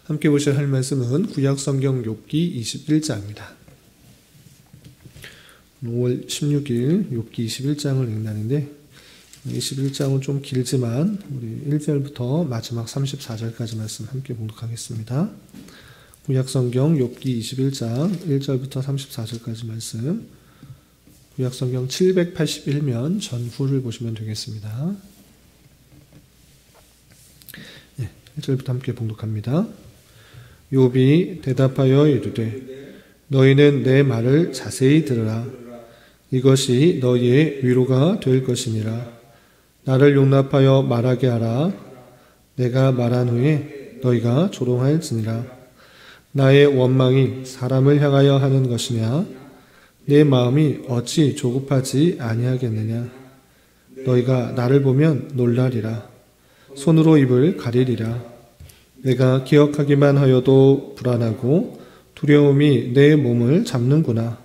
함께 보실 할 말씀은 구약성경 욥기 21장입니다. 5월 16일 욥기 21장을 읽는다는데 21장은 좀 길지만 우리 1절부터 마지막 34절까지 말씀 함께 봉독하겠습니다. 구약성경 욥기 21장 1절부터 34절까지 말씀, 구약성경 781면 전후를 보시면 되겠습니다. 1절부터 함께 봉독합니다. 욥이 대답하여 이르되 너희는 내 말을 자세히 들으라. 이것이 너희의 위로가 될 것이니라. 나를 용납하여 말하게 하라. 내가 말한 후에 너희가 조롱할지니라. 나의 원망이 사람을 향하여 하는 것이냐? 내 마음이 어찌 조급하지 아니하겠느냐? 너희가 나를 보면 놀라리라. 손으로 입을 가리리라. 내가 기억하기만 하여도 불안하고 두려움이 내 몸을 잡는구나.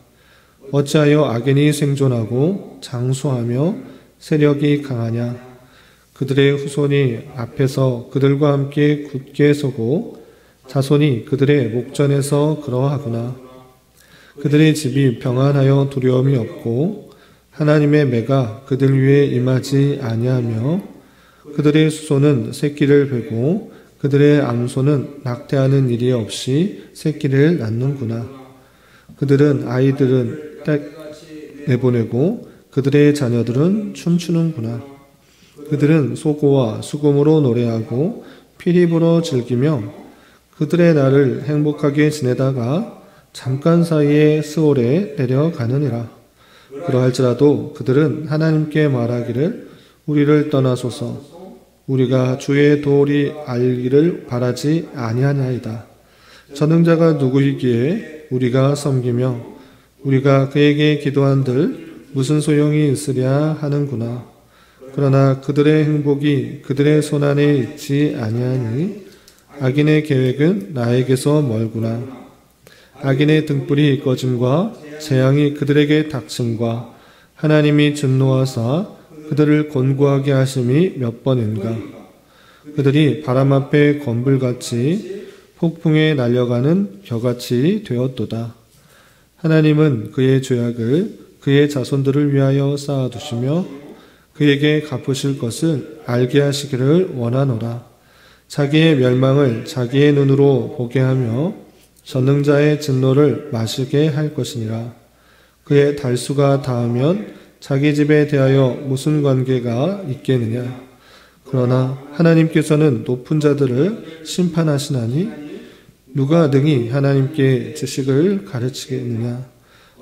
어찌하여 악인이 생존하고 장수하며 세력이 강하냐? 그들의 후손이 앞에서 그들과 함께 굳게 서고 자손이 그들의 목전에서 그러하구나. 그들의 집이 평안하여 두려움이 없고 하나님의 매가 그들 위에 임하지 아니하며 그들의 수손은 새끼를 베고 그들의 암소는 낙태하는 일이 없이 새끼를 낳는구나. 그들은 아이들은 내보내고 그들의 자녀들은 춤추는구나. 그들은 소고와 수금으로 노래하고 피립으로 즐기며 그들의 날을 행복하게 지내다가 잠깐 사이에 스올에 내려가느니라. 그러할지라도 그들은 하나님께 말하기를 우리를 떠나소서. 우리가 주의 도리 알기를 바라지 아니하나이다. 전능자가 누구이기에 우리가 섬기며 우리가 그에게 기도한들 무슨 소용이 있으랴 하는구나. 그러나 그들의 행복이 그들의 손안에 있지 아니하니 악인의 계획은 나에게서 멀구나. 악인의 등불이 꺼짐과 재앙이 그들에게 닥침과 하나님이 진노하사 그들을 곤고하게 하심이 몇 번인가. 그들이 바람 앞에 건불같이 폭풍에 날려가는 벼같이 되었도다. 하나님은 그의 죄악을 그의 자손들을 위하여 쌓아두시며 그에게 갚으실 것을 알게 하시기를 원하노라. 자기의 멸망을 자기의 눈으로 보게 하며 전능자의 진노를 마시게 할 것이니라. 그의 달수가 닿으면 자기 집에 대하여 무슨 관계가 있겠느냐. 그러나 하나님께서는 높은 자들을 심판하시나니 누가 능히 하나님께 지식을 가르치겠느냐.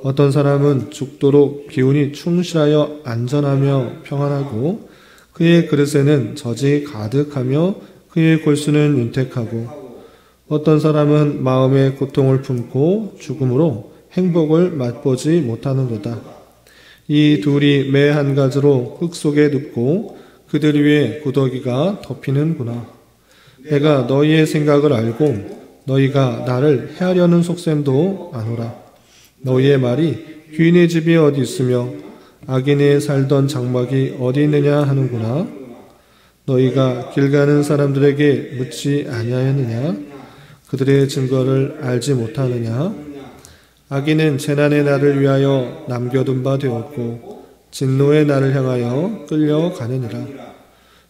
어떤 사람은 죽도록 기운이 충실하여 안전하며 평안하고 그의 그릇에는 젖이 가득하며 그의 골수는 윤택하고 어떤 사람은 마음의 고통을 품고 죽음으로 행복을 맛보지 못하는도다. 이 둘이 매 한 가지로 흙 속에 눕고 그들 위에 구더기가 덮이는구나. 내가 너희의 생각을 알고 너희가 나를 해하려는 속셈도 아노라. 너희의 말이 귀인의 집이 어디 있으며 악인의 살던 장막이 어디 있느냐 하는구나. 너희가 길 가는 사람들에게 묻지 아니하였느냐? 그들의 증거를 알지 못하느냐? 악인은 재난의 날을 위하여 남겨둔 바 되었고 진노의 날을 향하여 끌려가느니라.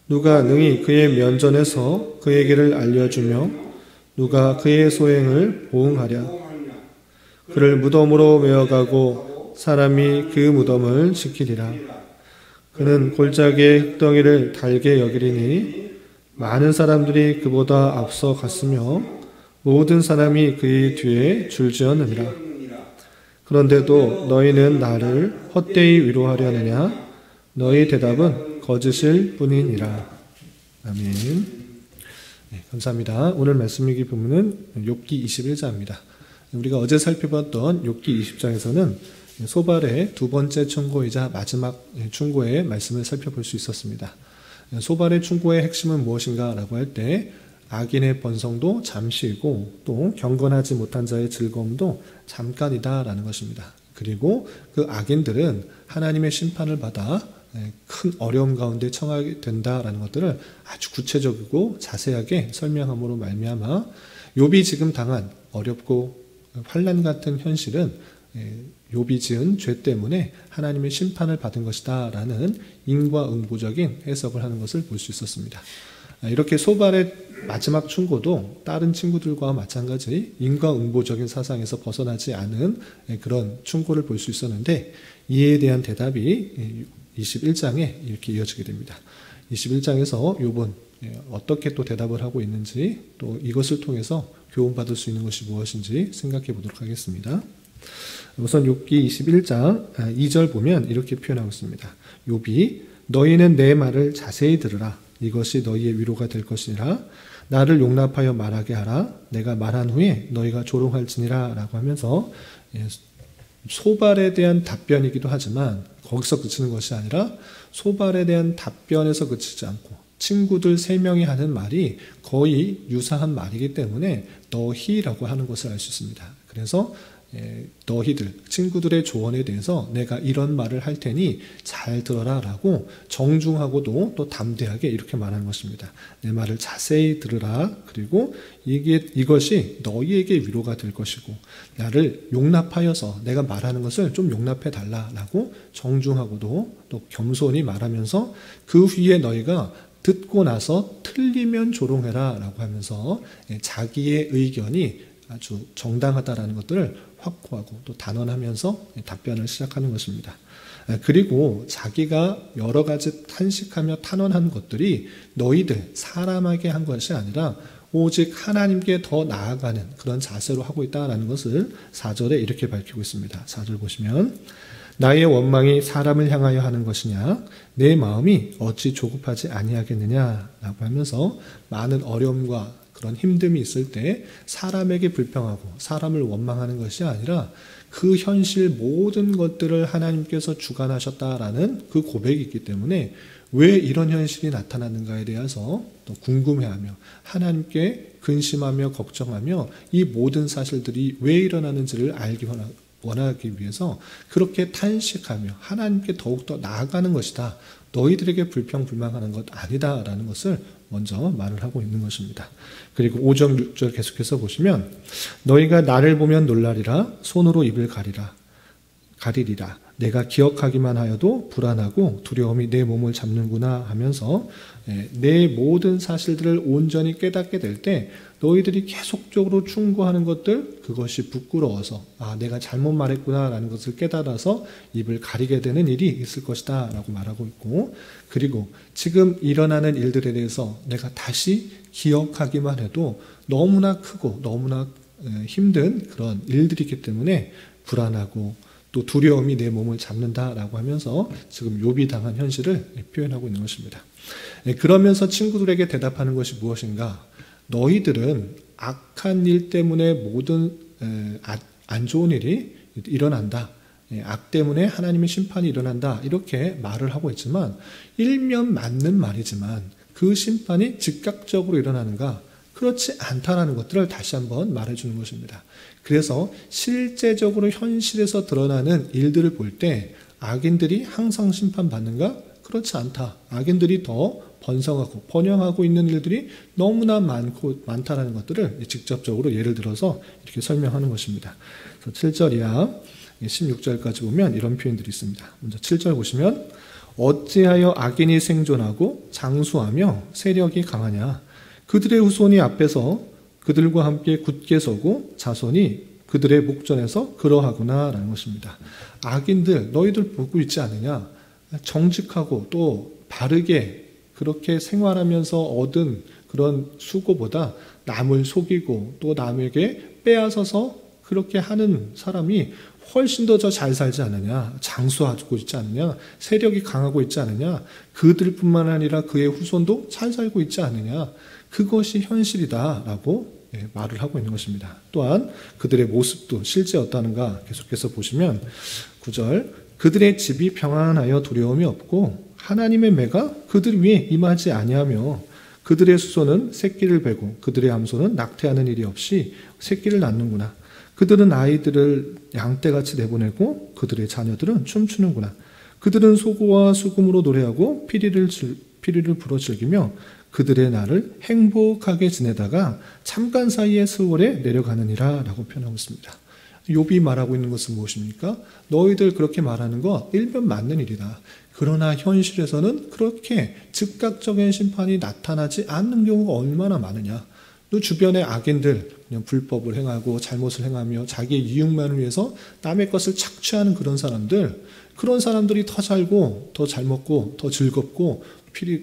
누가 능히 그의 면전에서 그의 길을 알려주며 누가 그의 소행을 보응하랴. 그를 무덤으로 메어가고 사람이 그 무덤을 지키리라. 그는 골짜기의 흙덩이를 달게 여기리니 많은 사람들이 그보다 앞서 갔으며 모든 사람이 그의 뒤에 줄지었느니라. 그런데도 너희는 나를 헛되이 위로하려느냐? 너희 대답은 거짓일 뿐이니라. 아멘. 네, 감사합니다. 오늘 말씀 읽기 본문은 욥기 21장입니다. 우리가 어제 살펴봤던 욥기 20장에서는 소발의 두 번째 충고이자 마지막 충고의 말씀을 살펴볼 수 있었습니다. 소발의 충고의 핵심은 무엇인가 라고 할 때 악인의 번성도 잠시이고 또 경건하지 못한 자의 즐거움도 잠깐이다라는 것입니다. 그리고 그 악인들은 하나님의 심판을 받아 큰 어려움 가운데 처하게 된다라는 것들을 아주 구체적이고 자세하게 설명함으로 말미암아 욥이 지금 당한 어렵고 환난 같은 현실은 욥이 지은 죄 때문에 하나님의 심판을 받은 것이다 라는 인과응보적인 해석을 하는 것을 볼 수 있었습니다. 이렇게 소발의 마지막 충고도 다른 친구들과 마찬가지 인과응보적인 사상에서 벗어나지 않은 그런 충고를 볼 수 있었는데, 이에 대한 대답이 21장에 이렇게 이어지게 됩니다. 21장에서 욥은 어떻게 또 대답을 하고 있는지, 또 이것을 통해서 교훈받을 수 있는 것이 무엇인지 생각해 보도록 하겠습니다. 우선 욥기 21장 2절 보면 이렇게 표현하고 있습니다. 욥이 너희는 내 말을 자세히 들으라. 이것이 너희의 위로가 될 것이니라. 나를 용납하여 말하게 하라. 내가 말한 후에 너희가 조롱할지니라 라고 하면서 소발에 대한 답변이기도 하지만 거기서 그치는 것이 아니라 소발에 대한 답변에서 그치지 않고 친구들 3명이 하는 말이 거의 유사한 말이기 때문에 너희라고 하는 것을 알 수 있습니다. 그래서 너희들, 친구들의 조언에 대해서 내가 이런 말을 할 테니 잘 들어라 라고 정중하고도 또 담대하게 이렇게 말하는 것입니다. 내 말을 자세히 들으라. 그리고 이것이 너희에게 위로가 될 것이고 나를 용납하여서 내가 말하는 것을 좀 용납해 달라 라고 정중하고도 또 겸손히 말하면서 그 후에 너희가 듣고 나서 틀리면 조롱해라 라고 하면서 자기의 의견이 아주 정당하다라는 것들을 확고하고 또 단언하면서 답변을 시작하는 것입니다. 그리고 자기가 여러 가지 탄식하며 탄원한 것들이 너희들 사람에게 한 것이 아니라 오직 하나님께 더 나아가는 그런 자세로 하고 있다는 것을 4절에 이렇게 밝히고 있습니다. 4절 보시면 나의 원망이 사람을 향하여 하는 것이냐 내 마음이 어찌 조급하지 아니하겠느냐 라고 하면서 많은 어려움과 그런 힘듦이 있을 때 사람에게 불평하고 사람을 원망하는 것이 아니라 그 현실 모든 것들을 하나님께서 주관하셨다라는 그 고백이 있기 때문에 왜 이런 현실이 나타났는가에 대해서 또 궁금해하며 하나님께 근심하며 걱정하며 이 모든 사실들이 왜 일어나는지를 알기 원하기 위해서 그렇게 탄식하며 하나님께 더욱더 나아가는 것이다. 너희들에게 불평불만하는 것 아니다 라는 것을 먼저 말을 하고 있는 것입니다. 그리고 5절 6절 계속해서 보시면 너희가 나를 보면 놀라리라. 손으로 입을 가리리라. 내가 기억하기만 하여도 불안하고 두려움이 내 몸을 잡는구나 하면서 내 모든 사실들을 온전히 깨닫게 될 때 너희들이 계속적으로 충고하는 것들 그것이 부끄러워서 내가 잘못 말했구나 라는 것을 깨달아서 입을 가리게 되는 일이 있을 것이다 라고 말하고 있고, 그리고 지금 일어나는 일들에 대해서 내가 다시 기억하기만 해도 너무나 크고 너무나 힘든 그런 일들이기 때문에 불안하고 또 두려움이 내 몸을 잡는다라고 하면서 지금 욥이 당한 현실을 표현하고 있는 것입니다. 그러면서 친구들에게 대답하는 것이 무엇인가? 너희들은 악한 일 때문에 모든 안 좋은 일이 일어난다. 악 때문에 하나님의 심판이 일어난다. 이렇게 말을 하고 있지만 일면 맞는 말이지만 그 심판이 즉각적으로 일어나는가? 그렇지 않다라는 것들을 다시 한번 말해주는 것입니다. 그래서 실제적으로 현실에서 드러나는 일들을 볼 때 악인들이 항상 심판받는가? 그렇지 않다. 악인들이 더 번성하고 번영하고 있는 일들이 너무나 많다라는 것들을 직접적으로 예를 들어서 이렇게 설명하는 것입니다. 그래서 7절 이하 16절까지 보면 이런 표현들이 있습니다. 먼저 7절 보시면 어찌하여 악인이 생존하고 장수하며 세력이 강하냐? 그들의 후손이 앞에서 그들과 함께 굳게 서고 자손이 그들의 목전에서 그러하구나 라는 것입니다. 악인들 너희들 보고 있지 않느냐? 정직하고 또 바르게 그렇게 생활하면서 얻은 그런 수고보다 남을 속이고 또 남에게 빼앗아서 그렇게 하는 사람이 훨씬 더 잘 살지 않느냐, 장수하고 있지 않느냐, 세력이 강하고 있지 않느냐, 그들뿐만 아니라 그의 후손도 잘 살고 있지 않느냐, 그것이 현실이다라고 말을 하고 있는 것입니다. 또한 그들의 모습도 실제 어떠한가 계속해서 보시면 9절 그들의 집이 평안하여 두려움이 없고 하나님의 매가 그들 위에 임하지 아니하며 그들의 수소는 새끼를 베고 그들의 암소는 낙태하는 일이 없이 새끼를 낳는구나. 그들은 아이들을 양떼같이 내보내고 그들의 자녀들은 춤추는구나. 그들은 소고와 수금으로 노래하고 피리를 불어 즐기며 그들의 날을 행복하게 지내다가 잠깐 사이에 세월에 내려가느니라 라고 표현하고 있습니다. 욥이 말하고 있는 것은 무엇입니까? 너희들 그렇게 말하는 거 일면 맞는 일이다. 그러나 현실에서는 그렇게 즉각적인 심판이 나타나지 않는 경우가 얼마나 많으냐. 또 주변의 악인들, 그냥 불법을 행하고 잘못을 행하며 자기의 이익만을 위해서 남의 것을 착취하는 그런 사람들이 더 살고 더 잘 먹고 더 즐겁고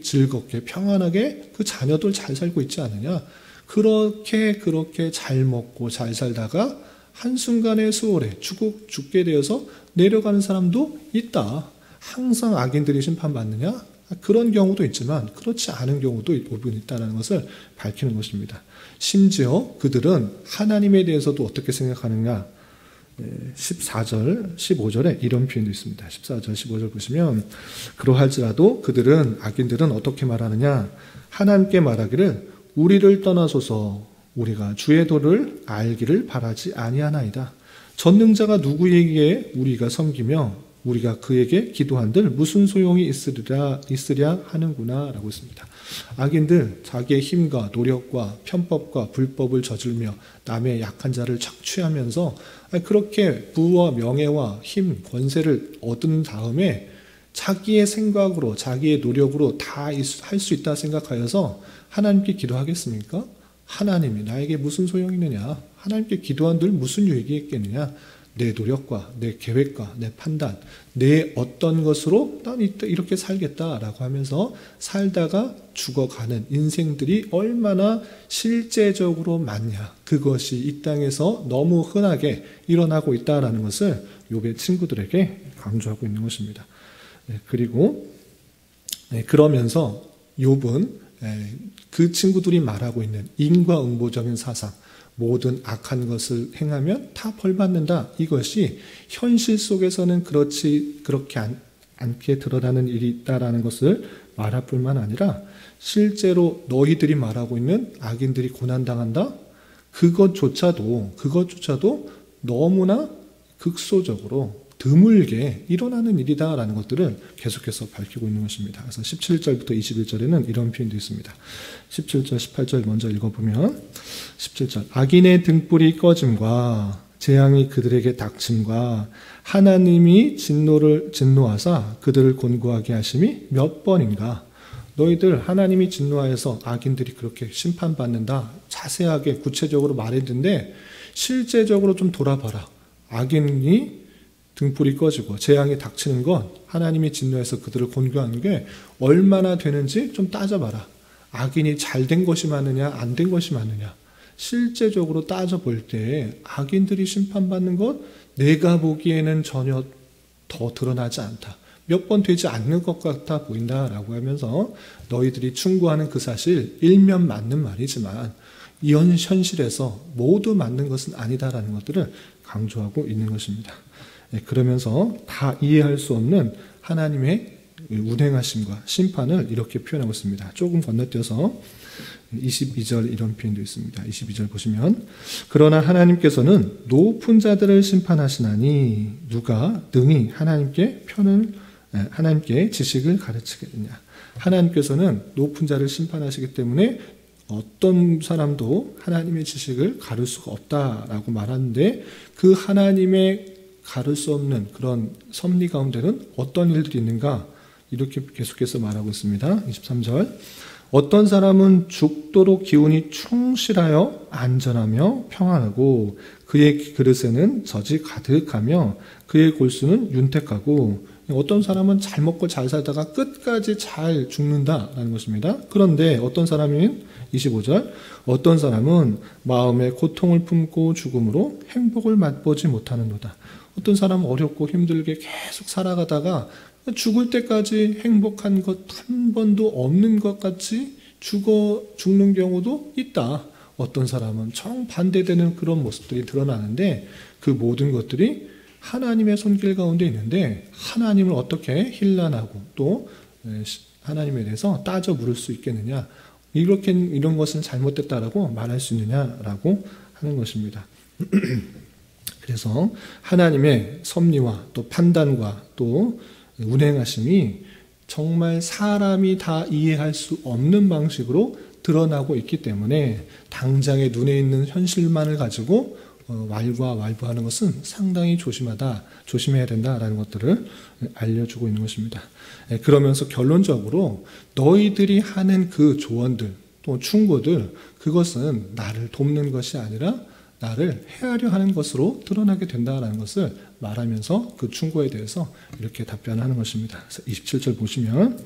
즐겁게 평안하게 그 자녀들 잘 살고 있지 않느냐. 그렇게 잘 먹고 잘 살다가 한순간의 수월에 죽게 되어서 내려가는 사람도 있다. 항상 악인들이 심판받느냐? 그런 경우도 있지만 그렇지 않은 경우도 있다는 것을 밝히는 것입니다. 심지어 그들은 하나님에 대해서도 어떻게 생각하느냐? 14절, 15절에 이런 표현도 있습니다. 14절, 15절 보시면 그러할지라도 악인들은 어떻게 말하느냐? 하나님께 말하기를 우리를 떠나소서 우리가 주의 도를 알기를 바라지 아니하나이다. 전능자가 누구에게 우리가 섬기며 우리가 그에게 기도한들 무슨 소용이 있으랴 하는구나 라고 했습니다. 악인들 자기의 힘과 노력과 편법과 불법을 저질며 남의 약한 자를 착취하면서 그렇게 부와 명예와 힘, 권세를 얻은 다음에 자기의 생각으로 자기의 노력으로 다 할 수 있다 생각하여서 하나님께 기도하겠습니까? 하나님이 나에게 무슨 소용이 있느냐? 하나님께 기도한들 무슨 유익이 있겠느냐? 내 노력과 내 계획과 내 판단, 내 어떤 것으로 난 이렇게 살겠다라고 하면서 살다가 죽어가는 인생들이 얼마나 실제적으로 많냐. 그것이 이 땅에서 너무 흔하게 일어나고 있다는 것을 욥의 친구들에게 강조하고 있는 것입니다. 그리고 그러면서 욥은 그 친구들이 말하고 있는 인과응보적인 사상, 모든 악한 것을 행하면 다 벌받는다. 이것이 현실 속에서는 그렇게 않게 드러나는 일이 있다라는 것을 말할 뿐만 아니라 실제로 너희들이 말하고 있는 악인들이 고난당한다? 그것조차도 너무나 극소적으로 드물게 일어나는 일이다라는 것들을 계속해서 밝히고 있는 것입니다. 그래서 17절부터 21절에는 이런 표현도 있습니다. 17절, 18절 먼저 읽어보면 17절 악인의 등불이 꺼짐과 재앙이 그들에게 닥침과 하나님이 진노하사 그들을 곤고하게 하심이 몇 번인가. 너희들 하나님이 진노하여서 악인들이 그렇게 심판받는다. 자세하게 구체적으로 말했는데 실제적으로 좀 돌아봐라. 악인이 등불이 꺼지고 재앙이 닥치는 건 하나님이 진노해서 그들을 곤고하는 게 얼마나 되는지 좀 따져봐라. 악인이 잘 된 것이 많으냐 안 된 것이 많으냐. 실제적으로 따져볼 때 악인들이 심판받는 것 내가 보기에는 전혀 더 드러나지 않다. 몇 번 되지 않는 것 같아 보인다라고 하면서 너희들이 충고하는 그 사실 일면 맞는 말이지만 이런 현실에서 모두 맞는 것은 아니다라는 것들을 강조하고 있는 것입니다. 그러면서 다 이해할 수 없는 하나님의 운행하심과 심판을 이렇게 표현하고 있습니다. 조금 건너뛰어서 22절 이런 표현도 있습니다. 22절 보시면 그러나 하나님께서는 높은 자들을 심판하시나니 누가 능히 하나님께 지식을 가르치겠느냐. 하나님께서는 높은 자를 심판하시기 때문에 어떤 사람도 하나님의 지식을 가를 수가 없다라고 말하는데 그 하나님의 가를 수 없는 그런 섭리 가운데는 어떤 일들이 있는가? 이렇게 계속해서 말하고 있습니다. 23절 어떤 사람은 죽도록 기운이 충실하여 안전하며 평안하고 그의 그릇에는 젖이 가득하며 그의 골수는 윤택하고 어떤 사람은 잘 먹고 잘 살다가 끝까지 잘 죽는다라는 것입니다. 그런데 어떤 사람은 25절 어떤 사람은 마음에 고통을 품고 죽음으로 행복을 맛보지 못하는도다. 어떤 사람은 어렵고 힘들게 계속 살아가다가 죽을 때까지 행복한 것 한 번도 없는 것 같이 죽는 경우도 있다. 어떤 사람은 정반대되는 그런 모습들이 드러나는데 그 모든 것들이 하나님의 손길 가운데 있는데 하나님을 어떻게 힐난하고 또 하나님에 대해서 따져 물을 수 있겠느냐. 이런 것은 잘못됐다라고 말할 수 있느냐라고 하는 것입니다. 그래서 하나님의 섭리와 또 판단과 또 운행하심이 정말 사람이 다 이해할 수 없는 방식으로 드러나고 있기 때문에 당장의 눈에 있는 현실만을 가지고 왈가왈부하는 것은 상당히 조심해야 된다라는 것들을 알려주고 있는 것입니다. 그러면서 결론적으로 너희들이 하는 그 조언들 또 충고들, 그것은 나를 돕는 것이 아니라 나를 해하려 하는 것으로 드러나게 된다라는 것을 말하면서 그 충고에 대해서 이렇게 답변하는 것입니다. 27절 보시면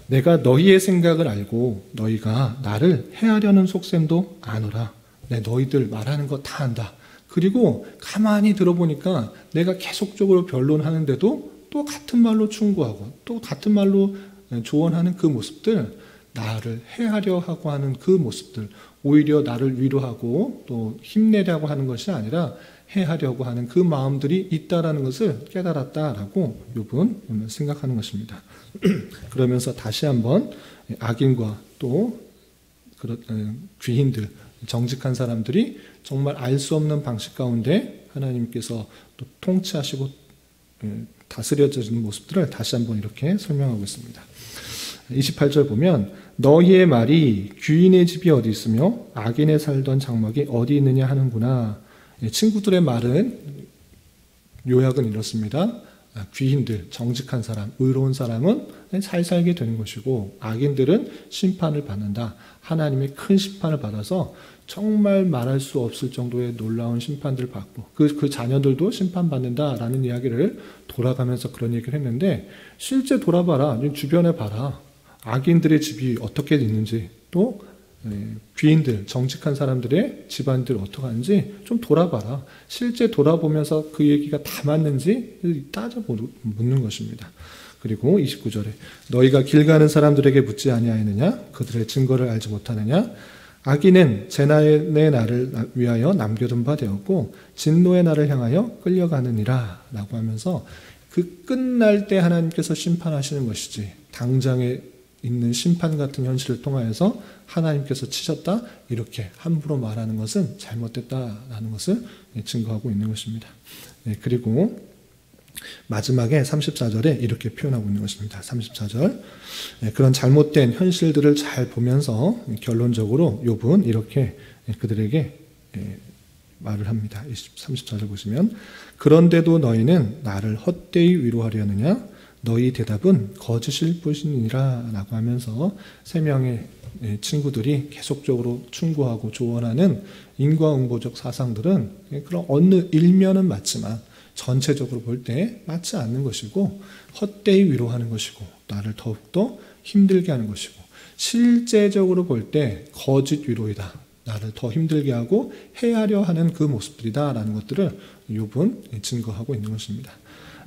내가 너희의 생각을 알고 너희가 나를 해하려는 속셈도 아노라. 내 너희들 말하는 거 다 안다. 그리고 가만히 들어보니까 내가 계속적으로 변론하는데도 또 같은 말로 충고하고 또 같은 말로 조언하는 그 모습들, 나를 해하려 하고 하는 그 모습들, 오히려 나를 위로하고 또 힘내려고 하는 것이 아니라 해하려고 하는 그 마음들이 있다라는 것을 깨달았다라고 욥은 생각하는 것입니다. 그러면서 다시 한번 악인과 또 귀인들, 정직한 사람들이 정말 알 수 없는 방식 가운데 하나님께서 또 통치하시고 다스려지는 모습들을 다시 한번 이렇게 설명하고 있습니다. 28절 보면 너희의 말이 귀인의 집이 어디 있으며 악인의 살던 장막이 어디 있느냐 하는구나. 친구들의 말은 요약은 이렇습니다. 귀인들, 정직한 사람, 의로운 사람은 잘 살게 되는 것이고 악인들은 심판을 받는다. 하나님의 큰 심판을 받아서 정말 말할 수 없을 정도의 놀라운 심판들을 받고 그 자녀들도 심판받는다라는 이야기를 돌아가면서 그런 얘기를 했는데 실제 돌아봐라. 주변에 봐라. 악인들의 집이 어떻게 있는지 또 귀인들, 정직한 사람들의 집안들 어떻게 하는지 좀 돌아봐라. 실제 돌아보면서 그 얘기가 다 맞는지 따져 묻는 것입니다. 그리고 29절에 너희가 길 가는 사람들에게 묻지 아니하였느냐? 그들의 증거를 알지 못하느냐? 악인은 재난의 날을 위하여 남겨둔 바 되었고 진노의 날을 향하여 끌려가느니라 라고 하면서 그 끝날 때 하나님께서 심판하시는 것이지 당장에 있는 심판 같은 현실을 통하여서 하나님께서 치셨다 이렇게 함부로 말하는 것은 잘못됐다라는 것을 증거하고 있는 것입니다. 그리고 마지막에 34절에 이렇게 표현하고 있는 것입니다. 34절 그런 잘못된 현실들을 잘 보면서 결론적으로 욥은 이렇게 그들에게 말을 합니다. 30절을 보시면 그런데도 너희는 나를 헛되이 위로하려느냐? 너희 대답은 거짓일 뿐이니라 라고 하면서 세 명의 친구들이 계속적으로 충고하고 조언하는 인과응보적 사상들은 그런 어느 일면은 맞지만 전체적으로 볼 때 맞지 않는 것이고 헛되이 위로하는 것이고 나를 더욱더 힘들게 하는 것이고 실제적으로 볼 때 거짓 위로이다. 나를 더 힘들게 하고 해하려 하는 그 모습들이다 라는 것들을 욥은 증거하고 있는 것입니다.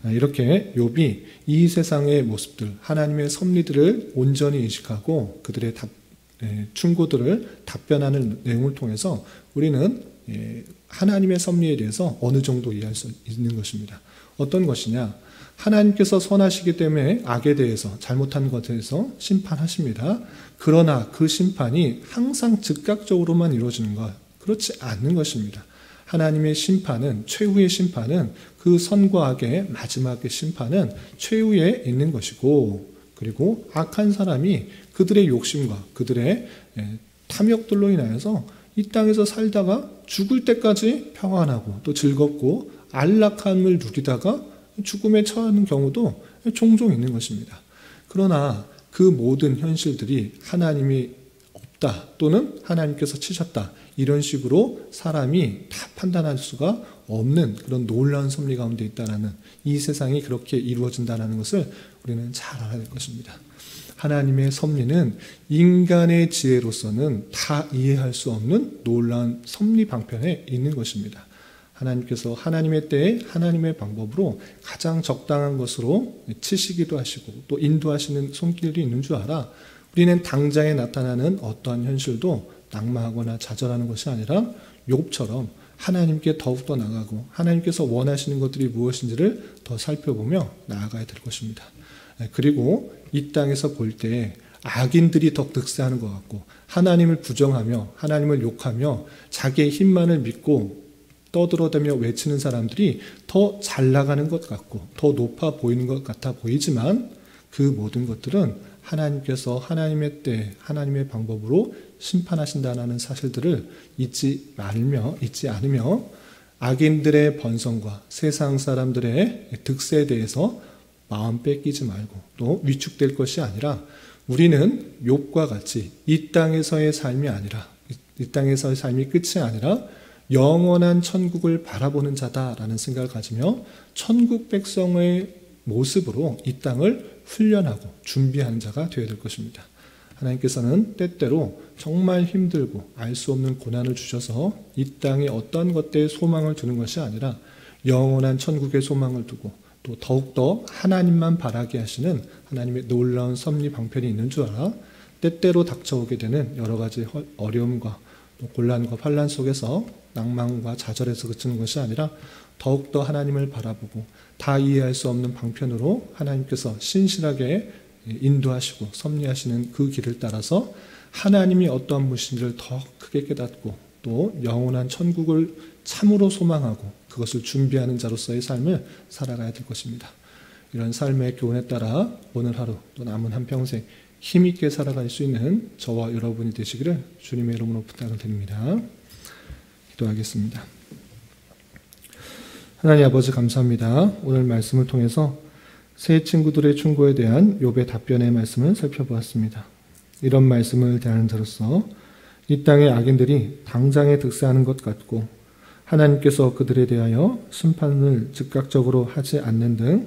이렇게 욥이 이 세상의 모습들, 하나님의 섭리들을 온전히 인식하고 그들의 충고들을 답변하는 내용을 통해서 우리는 하나님의 섭리에 대해서 어느 정도 이해할 수 있는 것입니다. 어떤 것이냐? 하나님께서 선하시기 때문에 악에 대해서 잘못한 것에 대해서 심판하십니다. 그러나 그 심판이 항상 즉각적으로만 이루어지는 것, 그렇지 않는 것입니다. 하나님의 심판은, 최후의 심판은 그 선과 악의 마지막의 심판은 최후에 있는 것이고 그리고 악한 사람이 그들의 욕심과 그들의 탐욕들로 인하여서 이 땅에서 살다가 죽을 때까지 평안하고 또 즐겁고 안락함을 누리다가 죽음에 처하는 경우도 종종 있는 것입니다. 그러나 그 모든 현실들이 하나님이 없다 또는 하나님께서 치셨다 이런 식으로 사람이 다 판단할 수가 없는 그런 놀라운 섭리 가운데 있다라는 이 세상이 그렇게 이루어진다는 것을 우리는 잘 알아야 될 것입니다. 하나님의 섭리는 인간의 지혜로서는 다 이해할 수 없는 놀라운 섭리 방편에 있는 것입니다. 하나님께서 하나님의 때에 하나님의 방법으로 가장 적당한 것으로 치시기도 하시고 또 인도하시는 손길이 있는 줄 알아. 우리는 당장에 나타나는 어떠한 현실도 낙마하거나 좌절하는 것이 아니라 욥처럼 하나님께 더욱더 나가고 하나님께서 원하시는 것들이 무엇인지를 더 살펴보며 나아가야 될 것입니다. 그리고 이 땅에서 볼 때 악인들이 더 득세하는 것 같고 하나님을 부정하며 하나님을 욕하며 자기의 힘만을 믿고 떠들어대며 외치는 사람들이 더 잘 나가는 것 같고 더 높아 보이는 것 같아 보이지만 그 모든 것들은 하나님께서 하나님의 때, 하나님의 방법으로 심판하신다는 사실들을 잊지 않으며 악인들의 번성과 세상 사람들의 득세에 대해서 마음 뺏기지 말고 또 위축될 것이 아니라 우리는 욥과 같이 이 땅에서의 삶이 아니라 이 땅에서의 삶이 끝이 아니라 영원한 천국을 바라보는 자다라는 생각을 가지며 천국 백성의 모습으로 이 땅을 훈련하고 준비하는 자가 되어야 될 것입니다. 하나님께서는 때때로 정말 힘들고 알 수 없는 고난을 주셔서 이 땅에 어떤 것들에 소망을 두는 것이 아니라 영원한 천국에 소망을 두고 또 더욱더 하나님만 바라게 하시는 하나님의 놀라운 섭리 방편이 있는 줄 알아 때때로 닥쳐오게 되는 여러 가지 어려움과 또 곤란과 환난 속에서 낭만과 좌절에서 그치는 것이 아니라 더욱더 하나님을 바라보고 다 이해할 수 없는 방편으로 하나님께서 신실하게 인도하시고 섭리하시는 그 길을 따라서 하나님이 어떠한 분이신지를 더 크게 깨닫고 또 영원한 천국을 참으로 소망하고 그것을 준비하는 자로서의 삶을 살아가야 될 것입니다. 이런 삶의 교훈에 따라 오늘 하루 또 남은 한평생 힘있게 살아갈 수 있는 저와 여러분이 되시기를 주님의 이름으로 부탁을 드립니다. 기도하겠습니다. 하나님 아버지 감사합니다. 오늘 말씀을 통해서 새 친구들의 충고에 대한 욥의 답변의 말씀을 살펴보았습니다. 이런 말씀을 대하는 자로서 이 땅의 악인들이 당장에 득세하는 것 같고 하나님께서 그들에 대하여 심판을 즉각적으로 하지 않는 등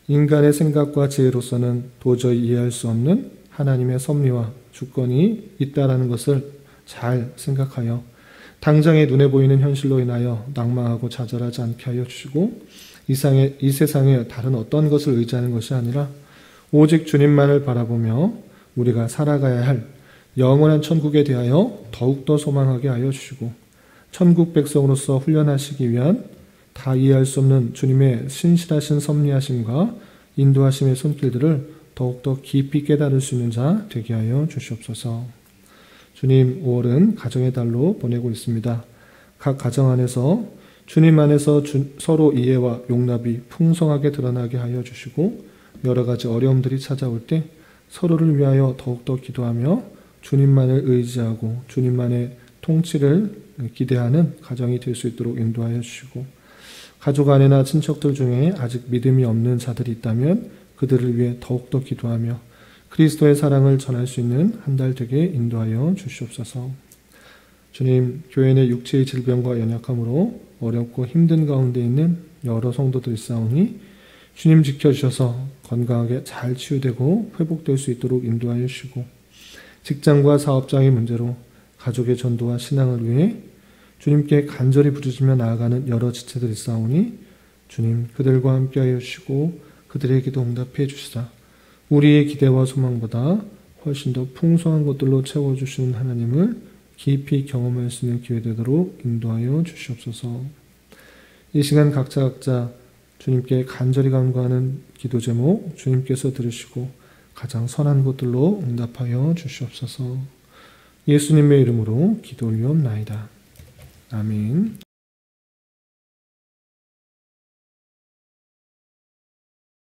인간의 생각과 지혜로서는 도저히 이해할 수 없는 하나님의 섭리와 주권이 있다라는 것을 잘 생각하여 당장에 눈에 보이는 현실로 인하여 낭망하고 좌절하지 않게 하여 주시고 이 세상에 다른 어떤 것을 의지하는 것이 아니라 오직 주님만을 바라보며 우리가 살아가야 할 영원한 천국에 대하여 더욱더 소망하게 하여 주시고 천국 백성으로서 훈련하시기 위한 다 이해할 수 없는 주님의 신실하신 섭리하심과 인도하심의 손길들을 더욱더 깊이 깨달을 수 있는 자 되게 하여 주시옵소서. 주님, 5월은 가정의 달로 보내고 있습니다. 각 가정 안에서 주님 안에서 서로 이해와 용납이 풍성하게 드러나게 하여 주시고 여러 가지 어려움들이 찾아올 때 서로를 위하여 더욱더 기도하며 주님만을 의지하고 주님만의 통치를 기대하는 가정이 될 수 있도록 인도하여 주시고 가족 안에나 친척들 중에 아직 믿음이 없는 자들이 있다면 그들을 위해 더욱더 기도하며 그리스도의 사랑을 전할 수 있는 한 달 되게 인도하여 주시옵소서. 주님, 교회 내 육체의 질병과 연약함으로 어렵고 힘든 가운데 있는 여러 성도들이 있사오니 주님 지켜주셔서 건강하게 잘 치유되고 회복될 수 있도록 인도하여 주시고 직장과 사업장의 문제로 가족의 전도와 신앙을 위해 주님께 간절히 부르짖며 나아가는 여러 지체들이 있사오니 주님 그들과 함께하여 주시고 그들의 기도 응답해 주시라. 우리의 기대와 소망보다 훨씬 더 풍성한 것들로 채워주시는 하나님을 깊이 경험할 수 있는 기회 되도록 인도하여 주시옵소서. 이 시간 각자 주님께 간절히 간구하는 기도 제목 주님께서 들으시고 가장 선한 것들로 응답하여 주시옵소서. 예수님의 이름으로 기도 올리옵나이다. 아멘.